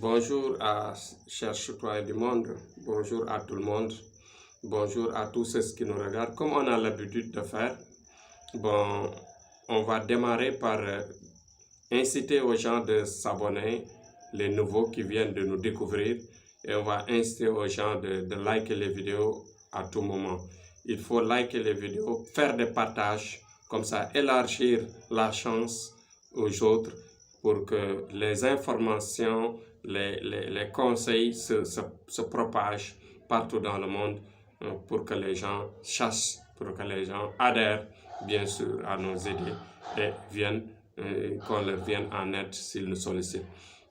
Bonjour à chers citoyens du monde, bonjour à tout le monde, bonjour à tous ceux qui nous regardent. Comme on a l'habitude de faire, on va démarrer par inciter aux gens de s'abonner, les nouveaux qui viennent de nous découvrir, et on va inciter aux gens de liker les vidéos à tout moment. Il faut liker les vidéos, faire des partages, comme ça élargir la chance aux autres pour que les informations, les conseils se propagent partout dans le monde pour que les gens sachent, pour que les gens adhèrent bien sûr à nos idées et qu'on leur vienne en aide s'ils nous sollicitent.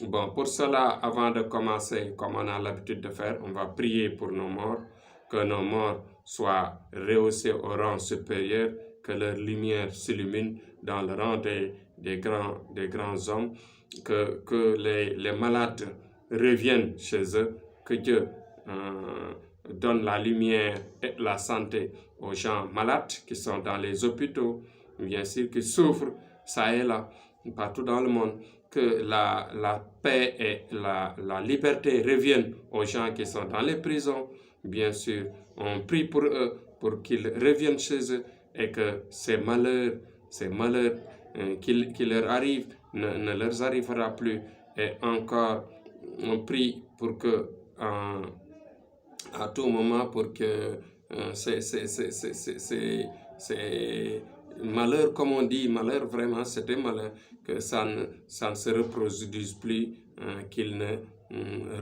Bon, pour cela, avant de commencer, comme on a l'habitude de faire, on va prier pour nos morts, que nos morts soient rehaussés au rang supérieur, que leur lumière s'illumine dans le rang des grands hommes, que les malades reviennent chez eux, que Dieu donne la lumière et la santé aux gens malades qui sont dans les hôpitaux, bien sûr, qui souffrent, ça et là, partout dans le monde, que la paix et la liberté reviennent aux gens qui sont dans les prisons, bien sûr, on prie pour eux, pour qu'ils reviennent chez eux et que ces malheurs qui leur arrivent ne leur arrivera plus. Et encore, on prie pour que à tout moment, pour que ces malheurs, comme on dit, malheur vraiment, c'est des malheurs, que ça ne se reproduise plus, qu'ils ne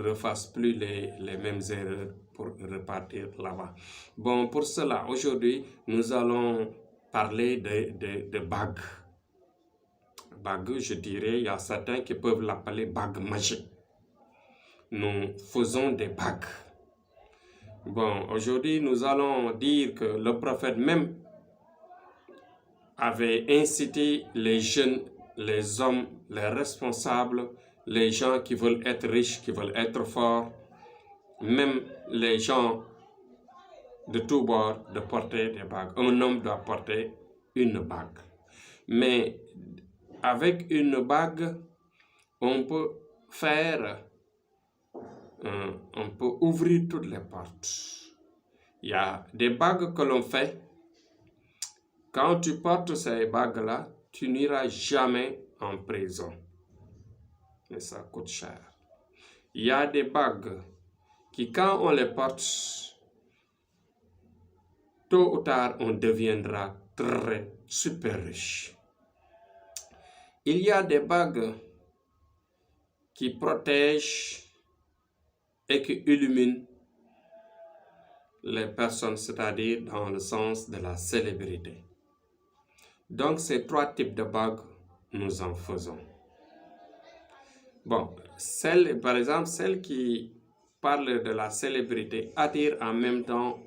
refassent plus les mêmes erreurs pour repartir là-bas. Bon, pour cela, aujourd'hui, nous allons parler de bagues. Bagues, je dirais, il y a certains qui peuvent l'appeler bague magique. Nous faisons des bagues. Bon, aujourd'hui, nous allons dire que le prophète même avait incité les jeunes, les hommes, les responsables, les gens qui veulent être riches, qui veulent être forts, même les gens de tous bords, de porter des bagues. Un homme doit porter une bague. Mais avec une bague, on peut ouvrir toutes les portes. Il y a des bagues que l'on fait. Quand tu portes ces bagues-là, tu n'iras jamais en prison. Mais ça coûte cher. Il y a des bagues qui, quand on les porte, tôt ou tard, on deviendra super riche. Il y a des bagues qui protègent et qui illuminent les personnes, c'est-à-dire dans le sens de la célébrité. Donc, ces trois types de bagues, nous en faisons. Bon, par exemple, celle qui parle de la célébrité attire en même temps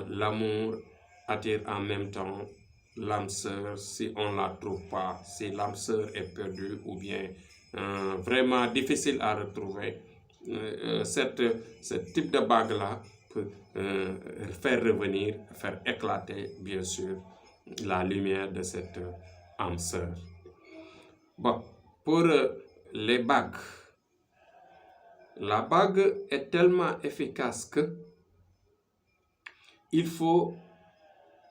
l'amour, attire en même temps l'âme sœur, si on ne la trouve pas, si l'âme sœur est perdue ou bien vraiment difficile à retrouver. Ce type de bague-là peut faire revenir, faire éclater, bien sûr, la lumière de cette âme sœur. Bon, pour les bagues, la bague est tellement efficace que il faut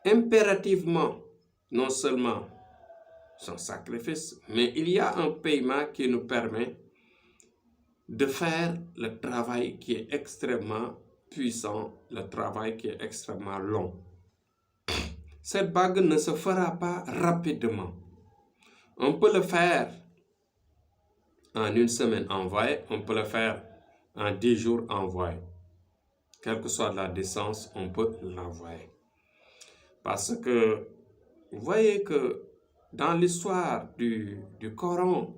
impérativement, non seulement son sacrifice, mais il y a un paiement qui nous permet de faire le travail qui est extrêmement puissant, le travail qui est extrêmement long. Cette bague ne se fera pas rapidement. On peut le faire en une semaine envoyé, on peut le faire en 10 jours envoyé. Quelle que soit la distance, on peut l'envoyer. Parce que vous voyez que dans l'histoire du Coran,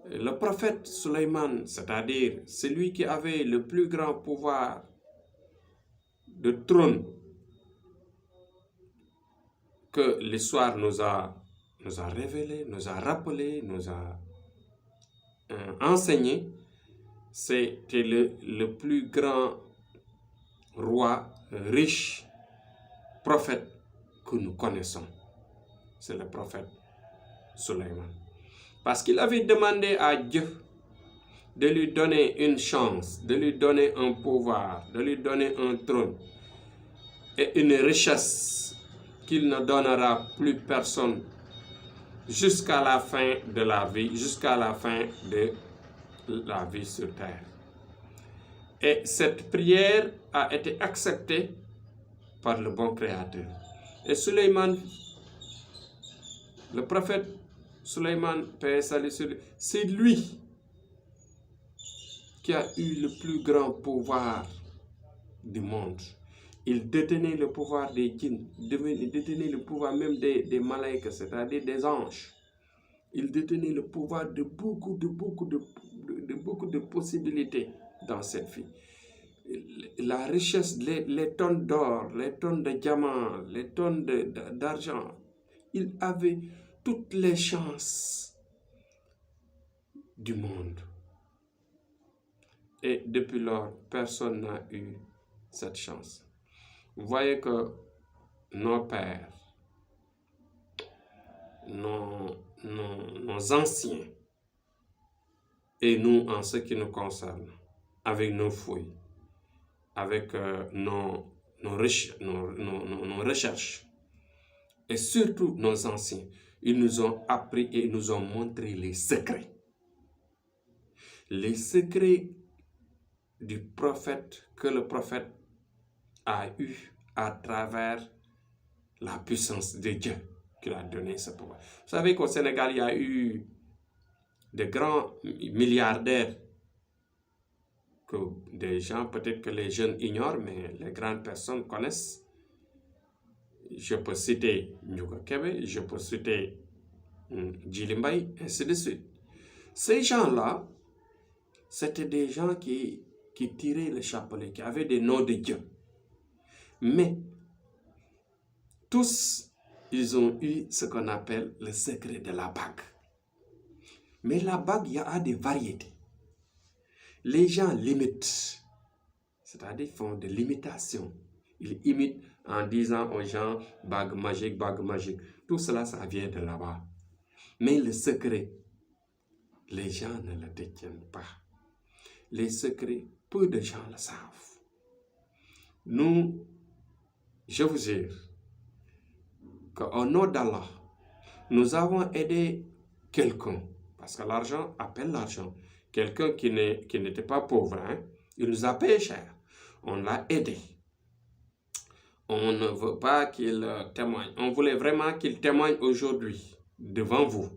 le prophète Sulayman, c'est-à-dire celui qui avait le plus grand pouvoir de trône que l'histoire nous a révélé, nous a rappelé, nous a enseigné, c'était le plus grand roi riche, prophète que nous connaissons. C'est le prophète Sulayman. Parce qu'il avait demandé à Dieu de lui donner une chance, de lui donner un pouvoir, de lui donner un trône et une richesse qu'il ne donnera plus personne jusqu'à la fin de la vie, jusqu'à la fin de la vie sur terre. Et cette prière a été acceptée par le bon Créateur. Et Suleiman, le prophète Suleiman, paix et salut sur lui, c'est lui qui a eu le plus grand pouvoir du monde. Il détenait le pouvoir des djinns, il détenait le pouvoir même des malaïkas, c'est-à-dire des anges. Il détenait le pouvoir de beaucoup de possibilités dans cette vie. La richesse, les tonnes d'or, les tonnes de diamants, les tonnes d'argent, il avait toutes les chances du monde. Et depuis lors, personne n'a eu cette chance. Vous voyez que nos pères, nos anciens, et nous, en ce qui nous concerne, avec nos fouilles, avec nos recherches, et surtout nos anciens, ils nous ont appris et ils nous ont montré les secrets. Les secrets du prophète que le prophète a eu à travers la puissance de Dieu qui a donné ce pouvoir. Vous savez qu'au Sénégal, il y a eu de grands milliardaires que des gens, peut-être que les jeunes ignorent, mais les grandes personnes connaissent. Je peux citer Ndiouga Kébé, je peux citer Djily Mbaye, ainsi de suite. Ces gens-là, c'était des gens qui tiraient le chapelet, qui avaient des noms de Dieu. Mais tous, ils ont eu ce qu'on appelle le secret de la bague. Mais la bague, il y a des variétés. Les gens limitent, c'est-à-dire font de l'imitation. Ils imitent en disant aux gens bague magique, bague magique. Tout cela, ça vient de là-bas. Mais le secret, les gens ne le détiennent pas. Les secrets, peu de gens le savent. Nous, je vous jure qu'au nom d'Allah, nous avons aidé quelqu'un, parce que l'argent appelle l'argent. Quelqu'un qui n'était pas pauvre, hein, il nous a payé cher. On l'a aidé. On ne veut pas qu'il témoigne. On voulait vraiment qu'il témoigne aujourd'hui devant vous.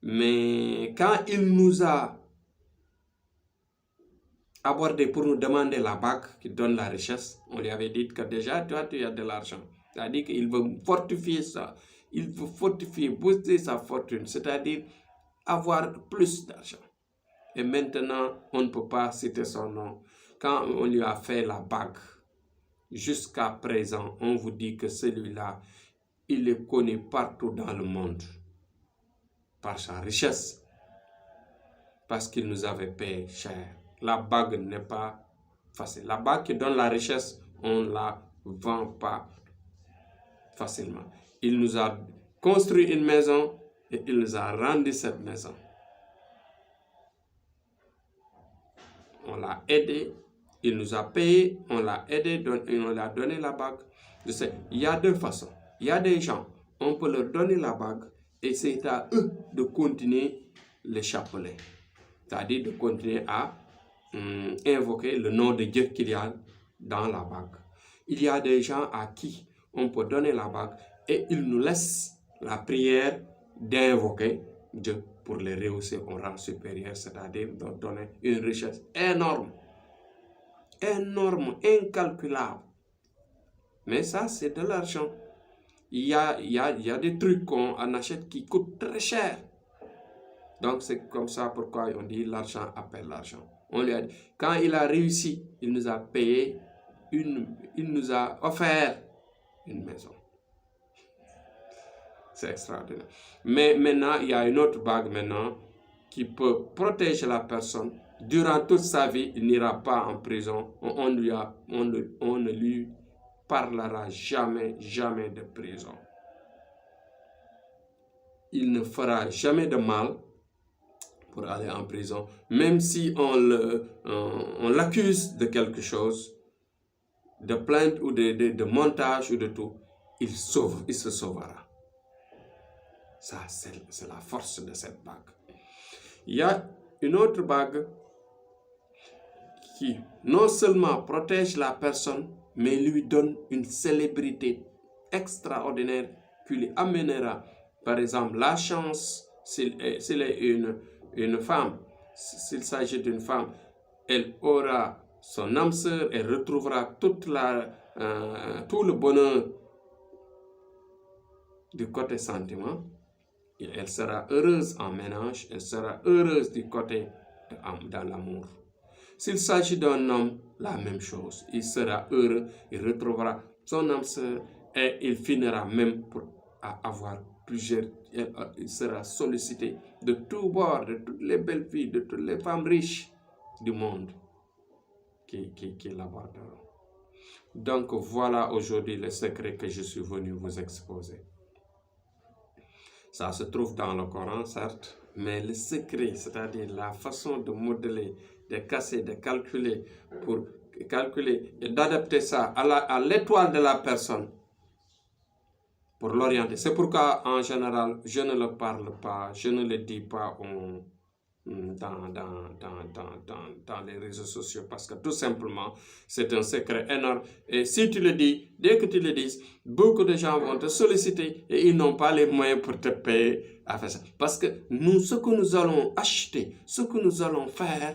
Mais quand il nous a abordé pour nous demander la bague qui donne la richesse, on lui avait dit que déjà, toi, tu as de l'argent. C'est-à-dire qu'il veut fortifier ça. Il veut fortifier, booster sa fortune. C'est-à-dire avoir plus d'argent. Et maintenant, on ne peut pas citer son nom. Quand on lui a fait la bague, jusqu'à présent, on vous dit que celui-là, il est connu partout dans le monde par sa richesse, parce qu'il nous avait payé cher. La bague n'est pas facile. La bague qui donne la richesse, on ne la vend pas facilement. Il nous a construit une maison et il nous a rendu cette maison. On l'a aidé, il nous a payé, on l'a aidé, on lui a donné la bague. Je sais, il y a deux façons. Il y a des gens, on peut leur donner la bague et c'est à eux de continuer le chapelet. C'est-à-dire de continuer à invoquer le nom de Dieu qu'il y a dans la bague. Il y a des gens à qui on peut donner la bague et ils nous laissent la prière d'invoquer Dieu pour les rehausser au rang supérieur, c'est-à-dire de donner une richesse énorme, énorme, incalculable. Mais ça, c'est de l'argent. Il y a des trucs qu'on achète qui coûtent très cher. Donc, c'est comme ça pourquoi on dit l'argent appelle l'argent. On lui a dit, quand il a réussi, il nous a payé, il nous a offert une maison. C'est extraordinaire. Mais maintenant, il y a une autre bague maintenant qui peut protéger la personne. Durant toute sa vie, il n'ira pas en prison. On ne lui parlera jamais, jamais de prison. Il ne fera jamais de mal pour aller en prison. Même si on l'accuse de quelque chose, de plainte ou de montage ou de tout, il se sauvera. Ça, c'est la force de cette bague. Il y a une autre bague qui non seulement protège la personne, mais lui donne une célébrité extraordinaire qui lui amènera, par exemple, la chance, s'il est une femme, s'il s'agit d'une femme, elle aura son âme sœur, elle retrouvera tout le bonheur du côté sentiment. Et elle sera heureuse en ménage, elle sera heureuse du côté dans l'amour. S'il s'agit d'un homme, la même chose. Il sera heureux, il retrouvera son âme sœur et il finira même pour avoir plusieurs. Il sera sollicité de tous bords, de toutes les belles filles, de toutes les femmes riches du monde qui l'aborderont. Donc voilà aujourd'hui le secret que je suis venu vous exposer. Ça se trouve dans le Coran, certes, mais le secret, c'est-à-dire la façon de modeler, de casser, de calculer, pour calculer et d'adapter ça à l'étoile de la personne, pour l'orienter. C'est pourquoi, en général, je ne le parle pas, je ne le dis pas dans les réseaux sociaux, parce que tout simplement, c'est un secret énorme. Et si tu le dis, dès que tu le dis, beaucoup de gens vont te solliciter et ils n'ont pas les moyens pour te payer à faire ça. Parce que nous, ce que nous allons acheter, ce que nous allons faire,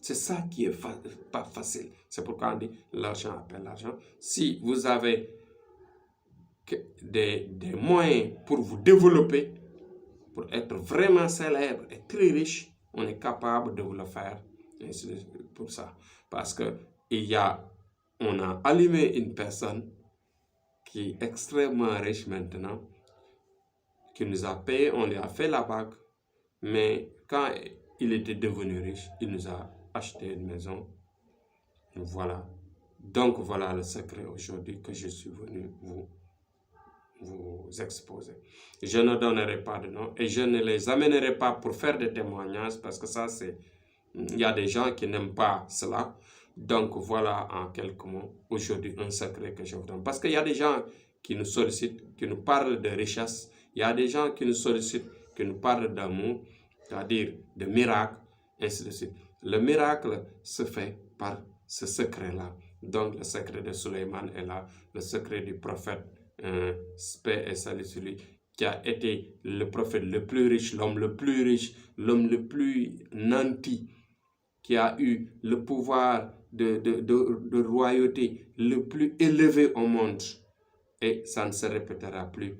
c'est ça qui est pas facile. C'est pourquoi on dit l'argent appelle l'argent. Si vous avez des moyens pour vous développer, pour être vraiment célèbre et très riche, on est capable de vous le faire. Et c'est pour ça. Parce que on a allumé une personne qui est extrêmement riche maintenant, qui nous a payé, on lui a fait la bague, mais quand il était devenu riche, il nous a acheté une maison. Voilà. Donc voilà le secret aujourd'hui que je suis venu vous exposer. Je ne donnerai pas de nom et je ne les amènerai pas pour faire des témoignages, parce que ça, il y a des gens qui n'aiment pas cela. Donc voilà en quelques mots aujourd'hui un secret que je vous donne. Parce qu'il y a des gens qui nous sollicitent, qui nous parlent de richesse. Il y a des gens qui nous sollicitent, qui nous parlent d'amour, c'est-à-dire de miracles, ainsi de suite. Le miracle se fait par ce secret-là. Donc le secret de Suleiman est là, le secret du prophète, paix et salut sur lui, qui a été le prophète le plus riche, l'homme le plus riche, l'homme le plus nanti, qui a eu le pouvoir de royauté le plus élevé au monde. Et ça ne se répétera plus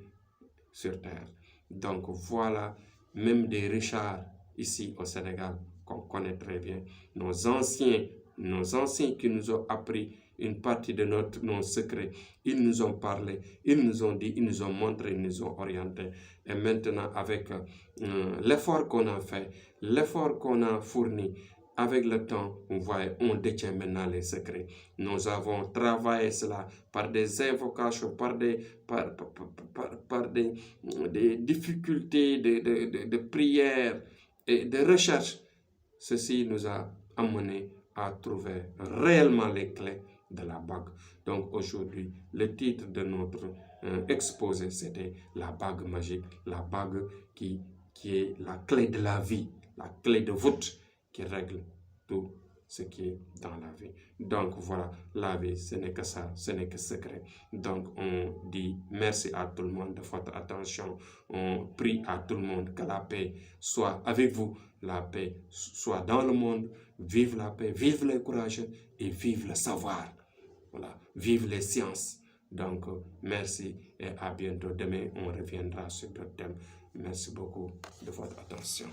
sur terre. Donc voilà, même des Richards ici au Sénégal, qu'on connaît très bien, nos anciens qui nous ont appris une partie de nos secrets, ils nous ont parlé, ils nous ont dit, ils nous ont montré, ils nous ont orientés. Et maintenant, avec l'effort qu'on a fait, l'effort qu'on a fourni, avec le temps, on détient maintenant les secrets. Nous avons travaillé cela par des invocations, par des difficultés de prière et de recherche. Ceci nous a amené à trouver réellement les clés de la bague. Donc aujourd'hui, le titre de notre exposé, c'était la bague magique, la bague qui est la clé de la vie, la clé de voûte qui règle tout ce qui est dans la vie. Donc voilà, la vie, ce n'est que ça, ce n'est que secret. Donc on dit merci à tout le monde de votre attention. On prie à tout le monde que la paix soit avec vous, la paix soit dans le monde. Vive la paix, vive les courageux et vive le savoir. Voilà, vive les sciences. Donc merci et à bientôt. Demain, on reviendra sur d'autres thèmes. Merci beaucoup de votre attention.